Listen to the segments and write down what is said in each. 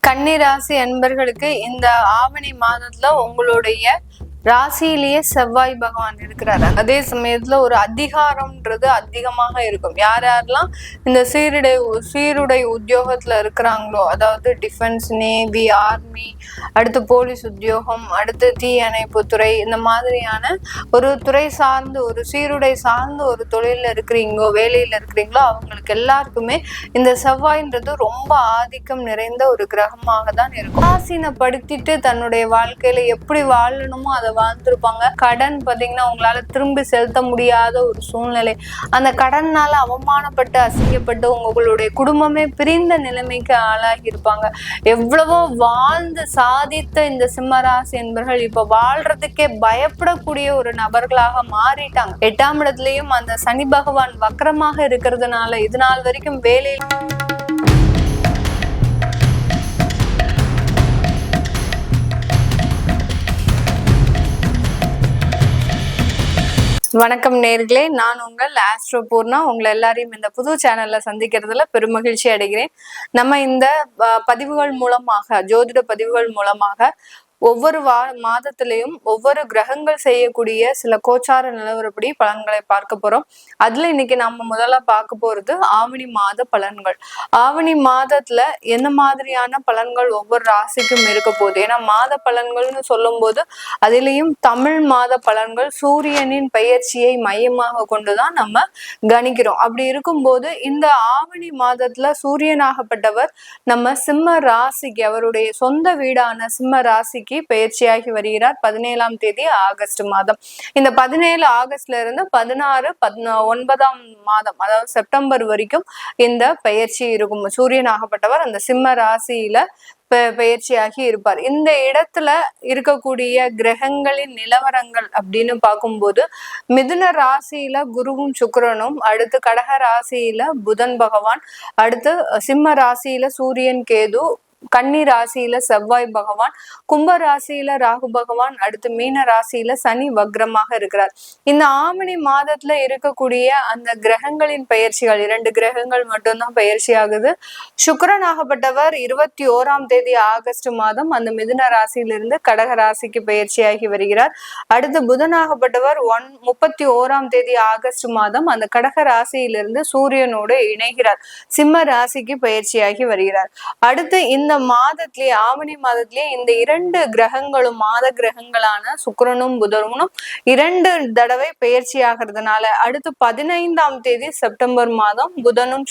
கன்னி ராசி அன்பர்களுக்கு இந்த ஆவணி மாதத்துல உங்களுடைய ராசியிலேயே செவ்வாய் பகவான் இருக்கிறாரு. அதே சமயத்துல ஒரு அதிகாரம்ன்றது அதிகமாக இருக்கும். யாரெல்லாம் இந்த சீருடை உத்தியோகத்துல இருக்கிறாங்களோ, அதாவது டிஃபென்ஸ், நேவி, ஆர்மி, அடுத்து போலீஸ் உத்தியோகம், அடுத்து தீயணைப்பு துறை, இந்த மாதிரியான ஒரு துறை சார்ந்து ஒரு சீருடை சார்ந்து ஒரு தொழில இருக்கிறீங்களோ, வேலையில இருக்கிறீங்களோ, அவங்களுக்கு எல்லாருக்குமே இந்த செவ்வாய்ன்றது ரொம்ப ஆதிக்கம் நிறைந்த ஒரு கிரகமாக தான் இருக்கும். ஆசீனப்படுத்திட்டு தன்னுடைய வாழ்க்கையில எப்படி வாழணுமோ அதை வாழ்ந்துருப்பாங்க. கடன் பார்த்தீங்கன்னா உங்களால திரும்பி செலுத்த முடியாத ஒரு சூழ்நிலை, அந்த கடன்னால அவமானப்பட்டு அசிங்கப்பட்டு உங்களுடைய குடும்பமே பிரிந்த நிலைமைக்கு ஆளாகி இருப்பாங்க. எவ்வளவோ வாழ்ந்து சாதித்த இந்த சிம்மராசி என்பவர்கள் இப்ப வாழ்றதுக்கே பயப்படக்கூடிய ஒரு நபர்களாக மாறிட்டாங்க. 8ஆம் இடத்துலயும் அந்த சனி பகவான் வக்கரமாக இருக்கிறதுனால இது நாள் வரைக்கும் வேலையில் வணக்கம் நேர்களே, நான் உங்கள் ஆஸ்ட்ரோ பூர்ணா. உங்களை எல்லாரையும் இந்த புது சேனல்ல சந்திக்கிறதுல பெருமகிழ்ச்சி அடைகிறேன். நம்ம இந்த பதிவுகள் மூலமாக, ஜோதிட பதிவுகள் மூலமாக ஒவ்வொரு மாதத்திலையும் ஒவ்வொரு கிரகங்கள் செய்யக்கூடிய சில கோச்சார நிலவரப்படி பலன்களை பார்க்க போறோம். அதுல இன்னைக்கு நம்ம முதல்ல பார்க்க போறது ஆவணி மாத பலன்கள். ஆவணி மாதத்துல என்ன மாதிரியான பலன்கள் ஒவ்வொரு ராசிக்கும் இருக்க போகுது. ஏன்னா மாத பலன்கள்னு சொல்லும் போது அதிலையும் தமிழ் மாத பலன்கள் சூரியனின் பெயர்ச்சியை மையமாக கொண்டுதான் நம்ம கணிக்கிறோம். அப்படி இருக்கும்போது இந்த ஆவணி மாதத்துல சூரியனாகப்பட்டவர் நம்ம சிம்ம ராசிக்கு, அவருடைய சொந்த வீடான சிம்ம ராசிக்கு பயிற்சியாகி வருகிறார் 17ஆம் தேதி ஆகஸ்ட் மாதம். இந்த 17 ஆகஸ்ட்ல இருந்து 16 9ஆம் மாதம், அதாவது செப்டம்பர் வரைக்கும் இந்த பயிற்சி இருக்கும். சூரியனாகப்பட்டவர் அந்த சிம்ம ராசியில பயிற்சியாகி இருப்பார். இந்த இடத்துல இருக்கக்கூடிய கிரகங்களின் நிலவரங்கள் அப்படின்னு பார்க்கும்போது மிதுன ராசியில குருவும் சுக்கிரனும், அடுத்து கடக ராசியில புதன் பகவான், அடுத்து சிம்ம ராசியில சூரியன் கேது, கன்னி ராசியில செவ்வாய் பகவான், கும்ப ராசியில ராகு பகவான், அடுத்து மீன ராசியில சனி வக்ரமாக இருக்கிறார். இந்த ஆவணி மாதத்துல இருக்கக்கூடிய அந்த கிரகங்களின் பயிற்சிகள் 2 கிரகங்கள் மட்டும்தான் பயிற்சி ஆகுது. சுக்கிரனாகப்பட்டவர் 21ஆம் தேதி ஆகஸ்ட் மாதம் அந்த மிதுன ராசியிலிருந்து கடக ராசிக்கு பயிற்சியாகி வருகிறார். அடுத்து புதனாகப்பட்டவர் 31ஆம் தேதி ஆகஸ்ட் மாதம் அந்த கடக ராசியிலிருந்து சூரியனோடு இணைகிறார், சிம்ம ராசிக்கு பயிற்சியாகி வருகிறார். அடுத்து இந்த மாதத்திலேயே ஆவணி மாதத்திலேயே இந்த 2 கிரகங்களும் மாத கிரகங்களான சுக்கிரனும் புதனும் 2 தடவை பயிற்சி ஆகிறதுனால அடுத்து 15ஆம் தேதி செப்டம்பர் மாதம் புதனும்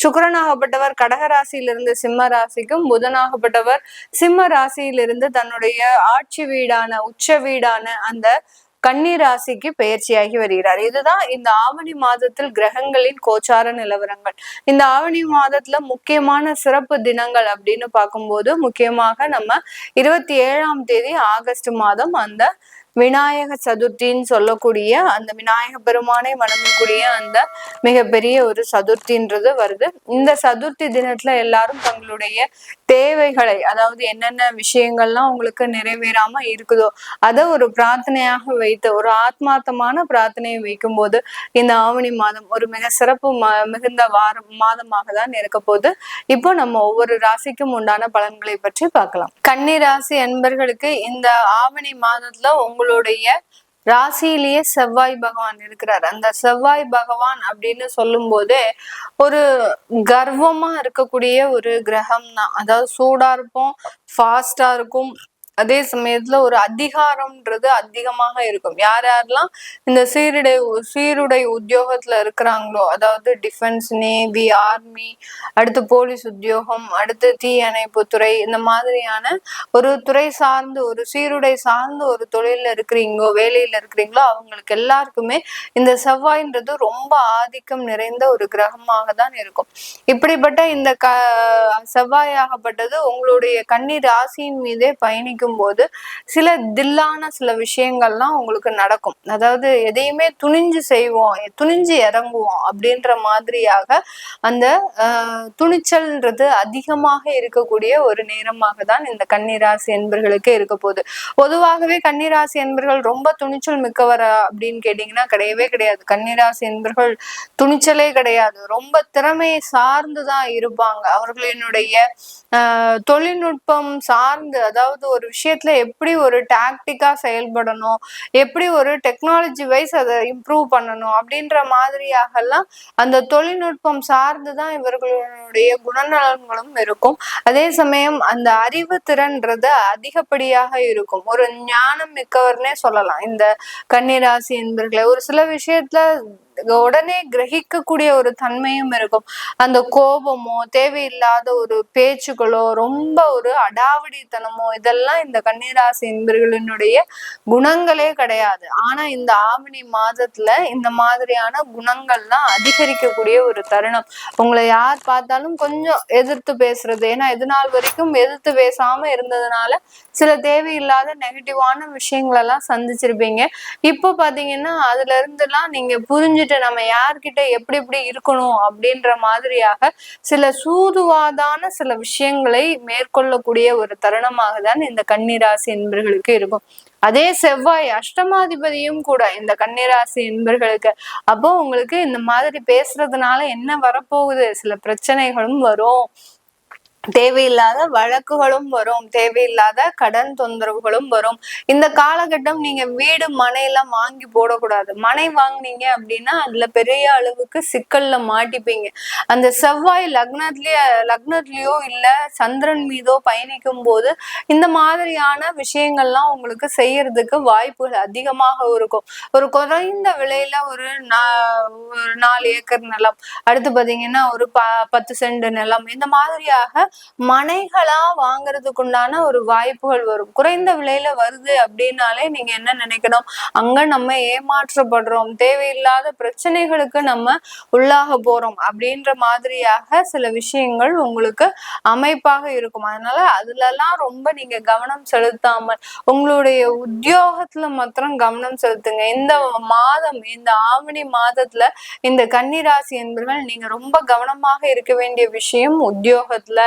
சுக்கிரனாகப்பட்டவர் கடகராசியிலிருந்து சிம்ம ராசிக்கும், புதனாகப்பட்டவர் சிம்ம ராசியிலிருந்து தன்னுடைய ஆட்சி வீடான உச்ச வீடான அந்த கன்னி ராசிக்கு பயிற்சியாகி வருகிறார். இதுதான் இந்த ஆவணி மாதத்தில் கிரகங்களின் கோச்சார நிலவரங்கள். இந்த ஆவணி மாதத்துல முக்கியமான சிறப்பு தினங்கள் அப்படின்னு பார்க்கும்போது முக்கியமாக நம்ம 27ஆம் தேதி ஆகஸ்ட் மாதம் அந்த விநாயக சதுர்த்தின்னு சொல்லக்கூடிய அந்த விநாயக பெருமானை வணங்கக்கூடிய அந்த மிகப்பெரிய ஒரு சதுர்த்தின்றது வருது. இந்த சதுர்த்தி தினத்துல எல்லாரும் தங்களுடைய தேவைகளை, அதாவது என்னென்ன விஷயங்கள்லாம் உங்களுக்கு நிறைவேறாம இருக்குதோ அதை ஒரு பிரார்த்தனையாக வைத்து, ஒரு ஆத்மார்த்தமான பிரார்த்தனையை வைக்கும் போது இந்த ஆவணி மாதம் ஒரு மிக சிறப்பு மிகுந்த மாதமாக தான் இருக்க போது. இப்போ நம்ம ஒவ்வொரு ராசிக்கும் உண்டான பலன்களை பற்றி பார்க்கலாம். கன்னி ராசி அன்பர்களுக்கு இந்த ஆவணி மாதத்துல உங்களுடைய ராசியிலேயே செவ்வாய் பகவான் இருக்கிறார். அந்த செவ்வாய் பகவான் அப்படின்னு சொல்லும் போதே ஒரு கர்வமா இருக்கக்கூடிய ஒரு கிரகம் தான். அதாவது சூடா இருப்போம், ஃபாஸ்டா இருக்கும், அதே சமயத்துல ஒரு அதிகாரம்ன்றது அதிகமாக இருக்கும். யாரெல்லாம் இந்த சீருடை உத்தியோகத்துல இருக்கிறாங்களோ, அதாவது டிஃபென்ஸ், நேவி, ஆர்மி, அடுத்து போலீஸ் உத்தியோகம், அடுத்து தீயணைப்பு துறை, இந்த மாதிரியான ஒரு துறை சார்ந்து ஒரு சீருடை சார்ந்து ஒரு தொழில இருக்கிறீங்களோ, வேலையில இருக்கிறீங்களோ, அவங்களுக்கு எல்லாருக்குமே இந்த செவ்வாய்ன்றது ரொம்ப ஆதிக்கம் நிறைந்த ஒரு கிரகமாக தான் இருக்கும். இப்படிப்பட்ட இந்த செவ்வாயாகப்பட்டது உங்களுடைய கன்னி ராசியின் மீதே பயணிக்கும் பயணிக்கும் போது சில தில்லான சில விஷயங்கள்லாம் உங்களுக்கு நடக்கும். அதாவது எதையுமே துணிஞ்சு செய்வோம், துணிஞ்சு இறங்குவோம் அப்படின்ற மாதிரியாக அந்த துணிச்சல்ன்றது அதிகமாக இருக்கக்கூடிய ஒரு நேரமாக தான் இந்த கன்னிராசி என்பர்களுக்கு இருக்க போகுது. பொதுவாகவே கன்னிராசி என்பர்கள் ரொம்ப துணிச்சல் மிக்கவரா அப்படின்னு கேட்டீங்கன்னா கிடையவே கிடையாது. கன்னிராசி என்பர்கள் துணிச்சலே கிடையாது, ரொம்ப திறமையை சார்ந்துதான் இருப்பாங்க. அவர்களினுடைய தொழில்நுட்பம் சார்ந்து, அதாவது ஒரு விஷயத்துல எப்படி ஒரு டாக்டிக்கா செயல்படணும், எப்படி ஒரு டெக்னாலஜி வைஸ் அதை இம்ப்ரூவ் பண்ணணும் அப்படின்ற மாதிரியாக எல்லாம் அந்த தொழில்நுட்பம் சார்ந்துதான் இவர்களுடைய குணநலன்களும் இருக்கும். அதே சமயம் அந்த அறிவு திறன்றது அதிகப்படியாக இருக்கும். ஒரு ஞானம் மிக்கவர்னே சொல்லலாம் இந்த கன்னிராசி என்பர்களை. ஒரு சில விஷயத்துல உடனே கிரகிக்கக்கூடிய ஒரு தன்மையும் இருக்கும். அந்த கோபமோ தேவையில்லாத ஒரு பேச்சுக்களோ ரொம்ப ஒரு அடாவடித்தனமோ இதெல்லாம் இந்த கன்னிராசி என்பர்களினுடைய குணங்களே கிடையாது. ஆனா இந்த ஆவணி மாதத்துல இந்த மாதிரியான குணங்கள்லாம் அதிகரிக்கக்கூடிய ஒரு தருணம். உங்களை யார் பார்த்தாலும் கொஞ்சம் எதிர்த்து பேசுறது, ஏன்னா இது நாள் வரைக்கும் எதிர்த்து பேசாம இருந்ததுனால சில தேவையில்லாத நெகட்டிவான விஷயங்கள் எல்லாம் சந்திச்சிருப்பீங்க. இப்போ பாத்தீங்கன்னா அதுல இருந்துலாம் நீங்க புரிஞ்சுட்டு நம்ம யார்கிட்ட எப்படி எப்படி இருக்கணும் அப்படின்ற மாதிரியாக சில சூதுவாதான சில விஷயங்களை மேற்கொள்ளக்கூடிய ஒரு தருணமாக தான் இந்த கன்னிராசி என்பர்களுக்கு இருக்கும். அதே செவ்வாய் அஷ்டமாதிபதியும் கூட இந்த கன்னிராசி என்பர்களுக்கு. அப்போ உங்களுக்கு இந்த மாதிரி பேசுறதுனால என்ன வரப்போகுது, சில பிரச்சனைகளும் வரும், தேவையில்லாத வழக்குகளும் வரும், தேவையில்லாத கடன் தொந்தரவுகளும் வரும். இந்த காலகட்டம் நீங்க வீடு மனையெல்லாம் வாங்கி போடக்கூடாது. மனை வாங்கினீங்க அப்படின்னா அதுல பெரிய அளவுக்கு சிக்கல்ல மாட்டிப்பீங்க. அந்த செவ்வாய் லக்னத்திலயோ இல்ல சந்திரன் மீதோ பயணிக்கும் போது இந்த மாதிரியான விஷயங்கள்லாம் உங்களுக்கு செய்யறதுக்கு வாய்ப்புகள் அதிகமாக இருக்கும். ஒரு குறைந்த விலையில ஒரு 4 ஏக்கர் நிலம், அடுத்து பாத்தீங்கன்னா ஒரு 10 சென்ட் நிலம், இந்த மாதிரியாக மனைகளா வாங்குறதுக்குண்டான ஒரு வாய்ப்புகள் வரும். குறைந்த விலையில வருது அப்படின்னாலே நீங்க என்ன நினைக்கணும், அங்க நம்ம ஏமாற்றப்படுறோம், தேவையில்லாத பிரச்சனைகளுக்கு நம்ம உள்ளாக போறோம் அப்படின்ற மாதிரியாக சில விஷயங்கள் உங்களுக்கு அமைப்பாக இருக்கும். அதனால அதுலலாம் ரொம்ப நீங்க கவனம் செலுத்தாமல் உங்களுடைய உத்தியோகத்துல மாத்திரம் கவனம் செலுத்துங்க. இந்த மாதம், இந்த ஆவணி மாதத்துல இந்த கன்னிராசி என்பவர்கள் நீங்க ரொம்ப கவனமாக இருக்க வேண்டிய விஷயம் உத்தியோகத்துல,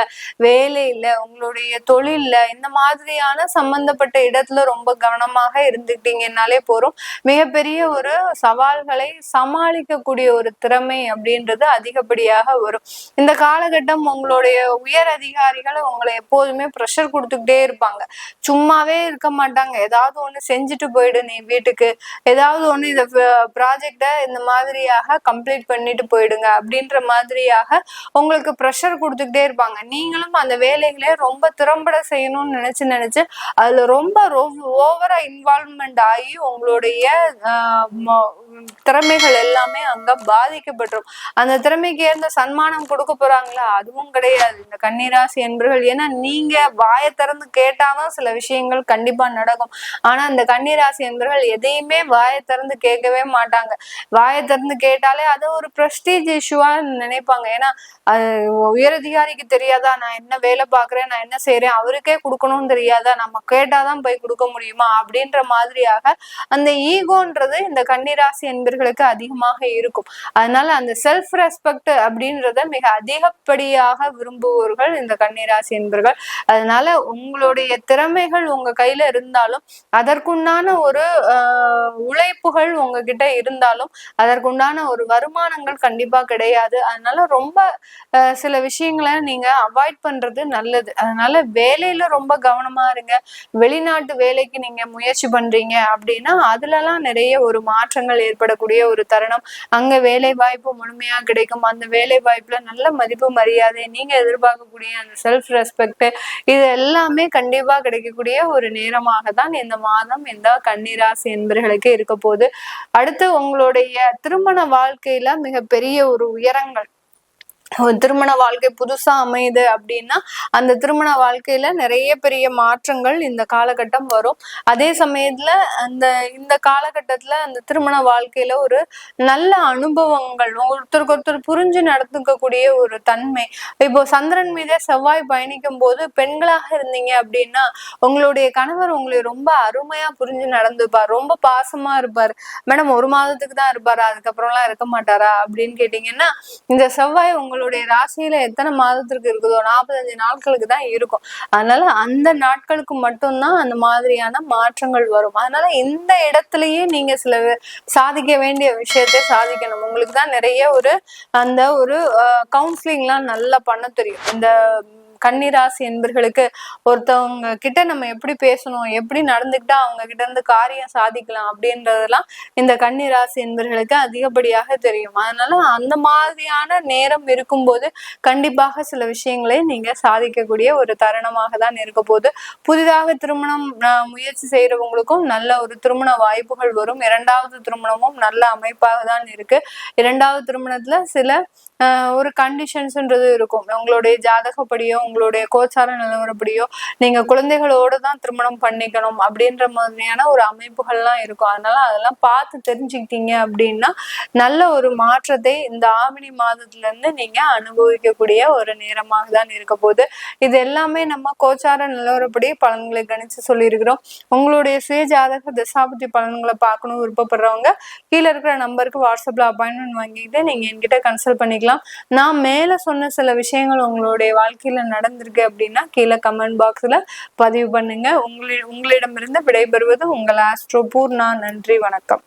வேலையில, உங்களுடைய தொழில்ல, இந்த மாதிரியான சம்பந்தப்பட்ட இடத்துல ரொம்ப கவனமாக இருந்துட்டீங்கன்னாலே போறோம். மிகப்பெரிய ஒரு சவால்களை சமாளிக்கக்கூடிய ஒரு திறமை அப்படின்றது அதிகப்படியாக வரும். இந்த காலகட்டம் உங்களுடைய உயர் அதிகாரிகள் உங்களை எப்போதுமே ப்ரெஷர் கொடுத்துக்கிட்டே இருப்பாங்க. சும்மாவே இருக்க மாட்டாங்க. ஏதாவது ஒண்ணு செஞ்சுட்டு போயிடு நீ வீட்டுக்கு, ஏதாவது ஒண்ணு இந்த ப்ராஜெக்ட இந்த மாதிரியாக கம்ப்ளீட் பண்ணிட்டு போயிடுங்க அப்படின்ற மாதிரியாக உங்களுக்கு ப்ரெஷர் கொடுத்துக்கிட்டே இருப்பாங்க. நீங்களும் அந்த வேலைகளே ரொம்ப திறம்பட செய்யணும்னு நினைச்சு அதுல ரொம்ப ஓவரா இன்வால்வ்மெண்ட் ஆகி உங்களுடைய திறமைகள் எல்லாமே அங்க பாதிக்கப்பட்டுரும். அந்த திறமைக்கு ஏற்ற சன்மானம் கொடுக்க போறாங்களா, அதுவும் கிடையாது இந்த கன்னிராசி என்பர்கள். ஏன்னா நீங்க வாயை திறந்து கேட்டாதான் சில விஷயங்கள் கண்டிப்பா நடக்கும். ஆனா இந்த கன்னிராசி என்பர்கள் எதையுமே வாயை திறந்து கேட்கவே மாட்டாங்க. வாயை திறந்து கேட்டாலே அது ஒரு பிரஸ்டீஜ் இஷ்யூவா நினைப்பாங்க. ஏன்னா உயரதிகாரிக்கு தெரியாதா நான் என்ன வேலை பாக்குறேன், நான் என்ன செய்யறேன், அவருக்கே கொடுக்கணும்னு தெரியாதா, நம்ம கேட்டாதான் போய் கொடுக்க முடியுமா அப்படின்ற மாதிரியாக அந்த ஈகோன்றது இந்த கன்னிராசி என்பர்களுக்கு அதிகமாக இருக்கும். அதனால அந்த செல்ஃப் ரெஸ்பெக்ட் அப்படின்றத மிக அதிகப்படியாக விரும்புவர்கள் இந்த கன்னிராசி என்பர்கள். அதனால உங்களுடைய திறமைகள் உங்க கையில இருந்தாலும், அதற்குண்டான ஒரு உழைப்புகள் உங்ககிட்ட இருந்தாலும் அதற்குண்டான ஒரு வருமானங்கள் கண்டிப்பா கிடையாது. அதனால ரொம்ப சில விஷயங்களை நீங்க அவாய்ட் பண்றது நல்லது. அதனால வேலையில ரொம்ப கவனமா இருங்க. வெளிநாட்டு வேலைக்கு நீங்க முயற்சி பண்றீங்க அப்படின்னா அதுலலாம் நிறைய ஒரு மாற்றங்கள் ஏற்படக்கூடிய ஒரு தருணம். அங்க வேலை வாய்ப்பு முழுமையா கிடைக்கும். அந்த வேலை வாய்ப்புல நல்ல மதிப்பு மரியாதை, நீங்க எதிர்பார்க்கக்கூடிய அந்த செல்ஃப் ரெஸ்பெக்ட், இது எல்லாமே கண்டிப்பா கிடைக்கக்கூடிய ஒரு நேரமாக தான் இந்த மாதம் இந்த கன்னிராசி என்பர்களுக்கு இருக்க போகுது. அடுத்து உங்களுடைய திருமண வாழ்க்கையில மிகப்பெரிய ஒரு உயரங்கள், திருமண வாழ்க்கை புதுசா அமையுது அப்படின்னா அந்த திருமண வாழ்க்கையில நிறைய பெரிய மாற்றங்கள் இந்த காலகட்டம் வரும். அதே சமயத்துல இந்த காலகட்டத்துல அந்த திருமண வாழ்க்கையில ஒரு நல்ல அனுபவங்கள், ஒருத்தருக்கு ஒருத்தர் புரிஞ்சு நடந்துக்கக்கூடிய ஒரு தன்மை. இப்போ சந்திரன் மீதே செவ்வாய் பயணிக்கும் போது பெண்களாக இருந்தீங்க அப்படின்னா உங்களுடைய கணவர் உங்களை ரொம்ப அருமையா புரிஞ்சு நடந்துப்பார், ரொம்ப பாசமா இருப்பார். மேடம் 1 மாதத்துக்கு தான் இருப்பாரா, அதுக்கப்புறம்லாம் இருக்க மாட்டாரா அப்படின்னு கேட்டீங்கன்னா, இந்த செவ்வாய் உங்களுடைய ராசியில எத்தனை மாதத்திற்கு இருக்குதோ 45 நாட்களுக்கு தான் இருக்கும். அதனால அந்த நாட்களுக்கு மட்டும்தான் அந்த மாதிரியான மாற்றங்கள் வரும். அதனால இந்த இடத்துலயே நீங்க சில சாதிக்க வேண்டிய விஷயத்தை சாதிக்கணும். உங்களுக்கு தான் நிறைய அந்த கவுன்சிலிங் எல்லாம் நல்லா பண்ண தெரியும். இந்த கன்னிராசி என்பர்களுக்கு ஒருத்தவங்க கிட்ட நம்ம எப்படி பேசணும், எப்படி நடந்துக்கிட்டா அவங்க கிட்ட இருந்து காரியம் சாதிக்கலாம் அப்படின்றதெல்லாம் இந்த கன்னிராசி என்பர்களுக்கு அதிகப்படியாக தெரியும். அதனால அந்த மாதிரியான நேரம் இருக்கும்போது கண்டிப்பாக சில விஷயங்களை நீங்க சாதிக்கக்கூடிய ஒரு தருணமாக தான் இருக்க போகுது. புதிதாக திருமணம் முயற்சி செய்யறவங்களுக்கும் நல்ல ஒரு திருமண வாய்ப்புகள் வரும். 2வது திருமணமும் நல்ல அமைப்பாக தான் இருக்கு. 2வது திருமணத்துல சில ஒரு கண்டிஷன்ஸ்ன்றது இருக்கும். உங்களுடைய ஜாதகப்படியோ உங்களுடைய கோச்சார நிலவரப்படியோ நீங்க குழந்தைகளோட தான் திருமணம் பண்ணிக்கணும் அப்படின்ற மாதிரியான ஒரு அமைப்புகள்லாம் இருக்கும். அதனால அதெல்லாம் பார்த்து தெரிஞ்சுக்கிட்டீங்க அப்படின்னா நல்ல ஒரு மாற்றத்தை இந்த ஆவணி மாதத்துல இருந்து நீங்க அனுபவிக்கக்கூடிய ஒரு நேரமாக தான் இருக்க போகுது. இது எல்லாமே நம்ம கோச்சார நிலவரப்படி பலன்களை கணிச்சு சொல்லியிருக்கிறோம். உங்களுடைய சுய ஜாதக தசாபதி பலன்களை பார்க்கணும் விருப்பப்படுறவங்க கீழே இருக்கிற நம்பருக்கு வாட்ஸ்அப்ல அப்பாயின்மெண்ட் வாங்கிட்டு நீங்க என்கிட்ட கன்சல்ட் பண்ணிக்கலாம். நான் மேல சொன்ன சில விஷயங்கள் உங்களுடைய வாழ்க்கையில நடந்திருக்கு அப்படின்னா கீழே கமெண்ட் பாக்ஸ்ல பதிவு பண்ணுங்க. உங்களிடமிருந்து விடைபெறுவது உங்கள் ஆஸ்ட்ரோ பூர்ணா. நன்றி, வணக்கம்.